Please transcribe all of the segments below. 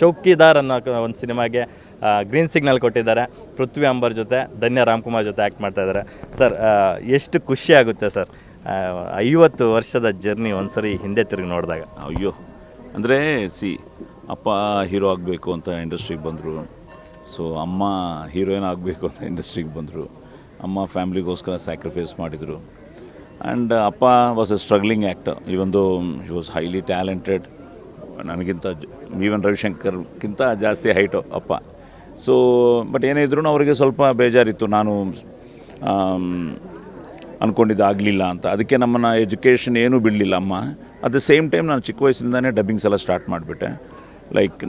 ಚೌಕಿದಾರ್ ಅನ್ನೋ ಒಂದು ಸಿನಿಮಾಗೆ ಗ್ರೀನ್ ಸಿಗ್ನಲ್ ಕೊಟ್ಟಿದ್ದಾರೆ. ಪೃಥ್ವಿ ಅಂಬರ್ ಜೊತೆ ಧನ್ಯ ರಾಮ್ಕುಮಾರ್ ಜೊತೆ ಆ್ಯಕ್ಟ್ ಮಾಡ್ತಾ ಇದ್ದಾರೆ. ಸರ್, ಎಷ್ಟು ಖುಷಿ ಆಗುತ್ತೆ ಸರ್ 50 ವರ್ಷದ ಜರ್ನಿ ಒಂದ್ಸರಿ ಹಿಂದೆ ತಿರುಗಿ ನೋಡಿದಾಗ. ಅಯ್ಯೋ, ಅಂದರೆ ಅಪ್ಪ ಹೀರೋ ಆಗಬೇಕು ಅಂತ ಇಂಡಸ್ಟ್ರಿಗೆ ಬಂದರು. ಸೊ ಅಮ್ಮ ಹೀರೋಯಿನ್ ಆಗಬೇಕು ಅಂತ ಇಂಡಸ್ಟ್ರಿಗೆ ಬಂದರು. ಅಮ್ಮ ಫ್ಯಾಮ್ಲಿಗೋಸ್ಕರ ಸ್ಯಾಕ್ರಿಫೈಸ್ ಮಾಡಿದರು. ಆ್ಯಂಡ್ ಅಪ್ಪ ವಾಸ್ ಎ ಸ್ಟ್ರಗ್ಲಿಂಗ್ ಆ್ಯಕ್ಟರ್. ಇವೊಂದು ಹಿ ವಾಸ್ ಹೈಲಿ ಟ್ಯಾಲೆಂಟೆಡ್. ನನಗಿಂತ ಈವನ್ ರವಿಶಂಕರ್ಗಿಂತ ಜಾಸ್ತಿ ಹೈಟು ಅಪ್ಪ. ಸೊ ಬಟ್ ಏನೇ ಇದ್ರೂ ಅವರಿಗೆ ಸ್ವಲ್ಪ ಬೇಜಾರಿತ್ತು, ನಾನು ಅಂದ್ಕೊಂಡಿದ್ದು ಆಗಲಿಲ್ಲ ಅಂತ. ಅದಕ್ಕೆ ನಮ್ಮನ್ನು ಎಜುಕೇಷನ್ ಏನೂ ಬಿಡಲಿಲ್ಲ ಅಮ್ಮ. ಅಟ್ ದ ಸೇಮ್ ಟೈಮ್ ನಾನು ಚಿಕ್ಕ ವಯಸ್ಸಿಂದನೇ ಡಬ್ಬಿಂಗ್ಸ್ ಎಲ್ಲ ಸ್ಟಾರ್ಟ್ ಮಾಡಿಬಿಟ್ಟೆ. ಲೈಕ್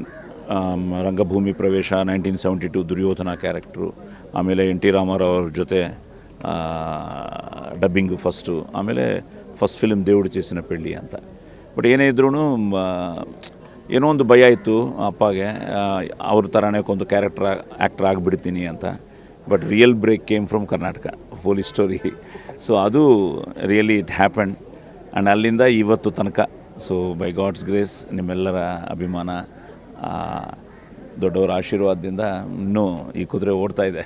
ರಂಗಭೂಮಿ ಪ್ರವೇಶ 1972 ದುರ್ಯೋಧನ ಕ್ಯಾರೆಕ್ಟ್ರು, ಆಮೇಲೆ NT ರಾಮಾರಾವ್ ಅವ್ರ ಜೊತೆ ಡಬ್ಬಿಂಗು ಫಸ್ಟು, ಆಮೇಲೆ ಫಸ್ಟ್ ಫಿಲ್ಮ್ ದೇವುಡು ಚೇಸಿನ ಪೆಳ್ಳಿ ಅಂತ. ಬಟ್ ಏನೇ ಇದ್ರೂ ಏನೋ ಒಂದು ಭಯ ಇತ್ತು ಅಪ್ಪಗೆ, ಅವ್ರ ಥರನೇ ಒಂದು ಆ್ಯಕ್ಟರ್ ಆಗಿಬಿಡ್ತೀನಿ ಅಂತ. But real break came from Karnataka, police story. So ಅದು ರಿಯಲಿ ಇಟ್ ಹ್ಯಾಪನ್. ಆ್ಯಂಡ್ ಅಲ್ಲಿಂದ ಇವತ್ತು ತನಕ ಸೊ ಬೈ ಗಾಡ್ಸ್ ಗ್ರೇಸ್, ನಿಮ್ಮೆಲ್ಲರ ಅಭಿಮಾನ, ದೊಡ್ಡವರ ಆಶೀರ್ವಾದದಿಂದ ಇನ್ನೂ ಈ ಕುದುರೆ ಓಡ್ತಾ ಇದೆ.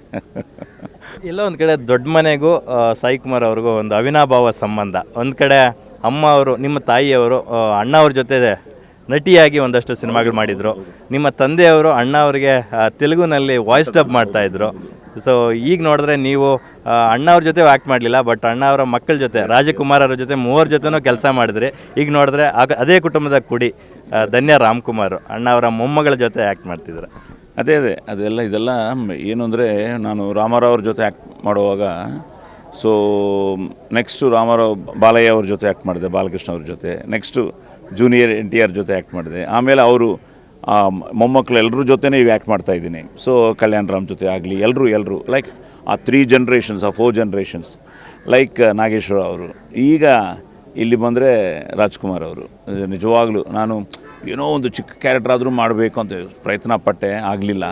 ಎಲ್ಲೋ ಒಂದು ಕಡೆ ದೊಡ್ಡ ಮನೆಗೂ ಸಾಯಿ ಕುಮಾರ್ ಅವ್ರಿಗೂ ಒಂದು ಅವಿನಾಭಾವ ಸಂಬಂಧ. ಒಂದು ಕಡೆ ಅಮ್ಮ ಅವರು, ನಿಮ್ಮ ತಾಯಿಯವರು ಅಣ್ಣ ಅವ್ರ ಜೊತೆ ನಟಿಯಾಗಿ ಒಂದಷ್ಟು ಸಿನಿಮಾಗಳು ಮಾಡಿದರು. ನಿಮ್ಮ ತಂದೆಯವರು ಅಣ್ಣ ಅವರಿಗೆ ತೆಲುಗುನಲ್ಲಿ ವಾಯ್ಸ್ ಡಬ್ ಮಾಡ್ತಾಯಿದ್ರು. ಸೊ ಈಗ ನೋಡಿದ್ರೆ ನೀವು ಅಣ್ಣ ಅವ್ರ ಜೊತೆ ಆ್ಯಕ್ಟ್ ಮಾಡಲಿಲ್ಲ, ಬಟ್ ಅಣ್ಣ ಅವರ ಮಕ್ಕಳ ಜೊತೆ, ರಾಜಕುಮಾರ್ ಅವ್ರ ಜೊತೆ 3 ಜೊತೆನೂ ಕೆಲಸ ಮಾಡಿದ್ರಿ. ಈಗ ನೋಡಿದ್ರೆ ಅದೇ ಕುಟುಂಬದ ಕುಡಿ ಧನ್ಯ ರಾಮ್ಕುಮಾರ್ ಅಣ್ಣ ಅವರ ಮೊಮ್ಮಗಳ ಜೊತೆ ಆ್ಯಕ್ಟ್ ಮಾಡ್ತಿದ್ರು. ಇದೆಲ್ಲ ಏನು ಅಂದರೆ, ನಾನು ರಾಮಾರಾವ್ ಅವ್ರ ಜೊತೆ ಆ್ಯಕ್ಟ್ ಮಾಡುವಾಗ ಸೊ ನೆಕ್ಸ್ಟು ರಾಮಾರಾವ್ ಬಾಲಯ್ಯ ಅವ್ರ ಜೊತೆ ಆ್ಯಕ್ಟ್ ಮಾಡಿದೆ, ಬಾಲಕೃಷ್ಣ ಅವ್ರ ಜೊತೆ. ನೆಕ್ಸ್ಟು ಜೂನಿಯರ್ NTR ಜೊತೆ ಆ್ಯಕ್ಟ್ ಮಾಡಿದೆ. ಆಮೇಲೆ ಅವರು ಮೊಮ್ಮಕ್ಕಳು ಎಲ್ಲರ ಜೊತೆನೇ ಈಗ ಆ್ಯಕ್ಟ್ ಮಾಡ್ತಾಯಿದ್ದೀನಿ. ಸೊ ಕಲ್ಯಾಣ್ ರಾಮ್ ಜೊತೆ ಆಗಲಿ, ಎಲ್ಲರೂ ಲೈಕ್ ಆ 3 ಜನರೇಷನ್ಸ್, ಆ 4 ಜನರೇಷನ್ಸ್, ಲೈಕ್ ನಾಗೇಶ್ವರ ಅವರು. ಈಗ ಇಲ್ಲಿ ಬಂದರೆ ರಾಜ್ಕುಮಾರ್ ಅವರು. ನಿಜವಾಗ್ಲೂ ನಾನು ಏನೋ ಒಂದು ಚಿಕ್ಕ ಕ್ಯಾರೆಕ್ಟರ್ ಆದರೂ ಮಾಡಬೇಕು ಅಂತ ಪ್ರಯತ್ನ ಪಟ್ಟೆ, ಆಗಲಿಲ್ಲ.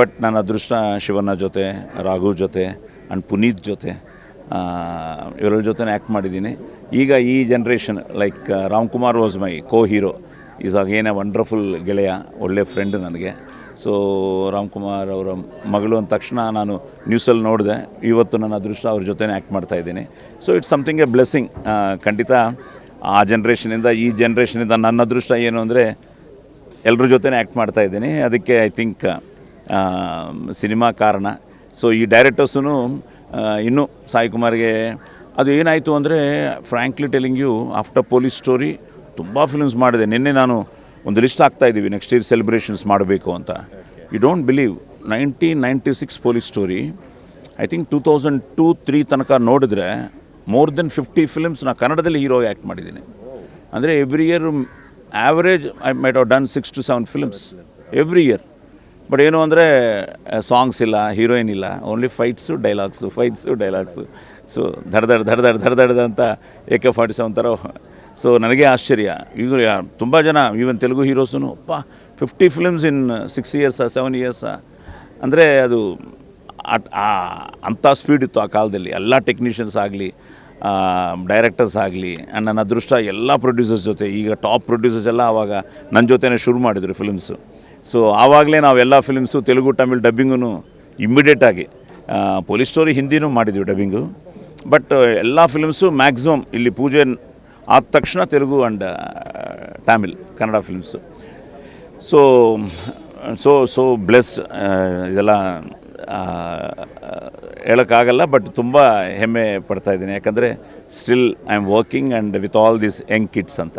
ಬಟ್ ನನ್ನ ಅದೃಷ್ಟ ಶಿವಣ್ಣ ಜೊತೆ, ರಾಘು ಜೊತೆ ಆ್ಯಂಡ್ ಪುನೀತ್ ಜೊತೆ, ಇವರ ಜೊತೆ ಆ್ಯಕ್ಟ್ ಮಾಡಿದ್ದೀನಿ. ಈಗ ಈ generation like Ramkumar was my hero. Is again A wonderful ಗೆಳೆಯ, ಒಳ್ಳೆ ಫ್ರೆಂಡ್ ನನಗೆ. ಸೊ ರಾಮ್ಕುಮಾರ್ ಅವರ ಮಗಳು ಅಂದ ತಕ್ಷಣ ನಾನು ನ್ಯೂಸಲ್ಲಿ ನೋಡಿದೆ. ಇವತ್ತು ನನ್ನ ಅದೃಷ್ಟ ಅವ್ರ ಜೊತೆ ಆ್ಯಕ್ಟ್ ಮಾಡ್ತಾಯಿದ್ದೀನಿ. So it's something A blessing. ಖಂಡಿತ ಆ ಜನ್ರೇಷನಿಂದ ಈ ಜನ್ರೇಷನಿಂದ ನನ್ನ ಅದೃಷ್ಟ ಏನು ಅಂದರೆ ಎಲ್ಲರ ಜೊತೆ ಆ್ಯಕ್ಟ್ ಮಾಡ್ತಾಯಿದ್ದೀನಿ. ಅದಕ್ಕೆ ಐ ಥಿಂಕ್ ಸಿನಿಮಾ ಕಾರಣ. ಸೊ ಈ ಡೈರೆಕ್ಟರ್ಸೂ ಇನ್ನೂ ಸಾಯಿ ಕುಮಾರ್ಗೆ ಅದು ಏನಾಯಿತು ಅಂದರೆ, frankly telling you, after police story ತುಂಬ ಫಿಲ್ಮ್ಸ್ ಮಾಡಿದೆ. ನಿನ್ನೆ ನಾನು ಒಂದು ಲಿಸ್ಟ್ ಹಾಕ್ತಾಯಿದ್ದೀವಿ ನೆಕ್ಸ್ಟ್ ಇಯರ್ ಸೆಲೆಬ್ರೇಷನ್ಸ್ ಮಾಡಬೇಕು ಅಂತ. You don't believe, 1996 police story, I think 2002-03 ತನಕ ನೋಡಿದ್ರೆ ಮೋರ್ ದೆನ್ 50 ಫಿಲ್ಮ್ಸ್ ನಾನು ಕನ್ನಡದಲ್ಲಿ ಹೀರೋ ಆ್ಯಕ್ಟ್ ಮಾಡಿದ್ದೀನಿ. ಅಂದರೆ every year average I might have done 6 to 7 films every year. But ಏನು ಅಂದರೆ ಸಾಂಗ್ಸ್ ಇಲ್ಲ, ಹೀರೋಯಿನ್ ಇಲ್ಲ, ಓನ್ಲಿ ಫೈಟ್ಸು ಡೈಲಾಗ್ಸು. ಸೊ ಧಡ್ದಡ್ ಅಂತ AK-47 ಥರ. ಸೊ ನನಗೆ ಆಶ್ಚರ್ಯ. ಈಗ ತುಂಬ ಜನ ಈವನ್ ತೆಲುಗು ಹೀರೋಸೂ 50 ಫಿಲ್ಮ್ಸ್ ಇನ್ 6 years 7 years ಅಂದರೆ ಅದು ಅಂಥ ಸ್ಪೀಡ್ ಇತ್ತು ಆ ಕಾಲದಲ್ಲಿ. ಎಲ್ಲ ಟೆಕ್ನಿಷಿಯನ್ಸ್ ಆಗಲಿ, ಡೈರೆಕ್ಟರ್ಸ್ ಆಗಲಿ. ಆ್ಯಂಡ್ ನನ್ನ ಅದೃಷ್ಟ ಎಲ್ಲ ಪ್ರೊಡ್ಯೂಸರ್ಸ್ ಜೊತೆ, ಈಗ ಟಾಪ್ ಪ್ರೊಡ್ಯೂಸರ್ಸ್ ಎಲ್ಲ ಆವಾಗ ನನ್ನ ಜೊತೆನೇ ಶುರು ಮಾಡಿದರು ಫಿಲ್ಮ್ಸು. ಸೊ ಆವಾಗಲೇ ನಾವೆಲ್ಲ ಫಿಲ್ಮ್ಸು ತೆಲುಗು ತಮಿಳ್ ಡಬ್ಬಿಂಗೂ ಇಮ್ಮಿಡಿಯೇಟಾಗಿ, ಪೊಲೀಸ್ ಸ್ಟೋರಿ ಹಿಂದಿನೂ ಮಾಡಿದ್ವಿ ಡಬ್ಬಿಂಗು. ಬಟ್ ಎಲ್ಲ ಫಿಲ್ಮ್ಸು ಮ್ಯಾಕ್ಸಿಮಮ್ ಇಲ್ಲಿ ಪೂಜೆ ಆದ ತಕ್ಷಣ Telugu and Tamil Kannada films. So blessed. ಇದೆಲ್ಲ ಹೇಳೋಕ್ಕಾಗಲ್ಲ, ಬಟ್ ತುಂಬ ಹೆಮ್ಮೆ ಪಡ್ತಾಯಿದ್ದೀನಿ. ಯಾಕಂದರೆ still I am working and with all these young kids ಅಂತ.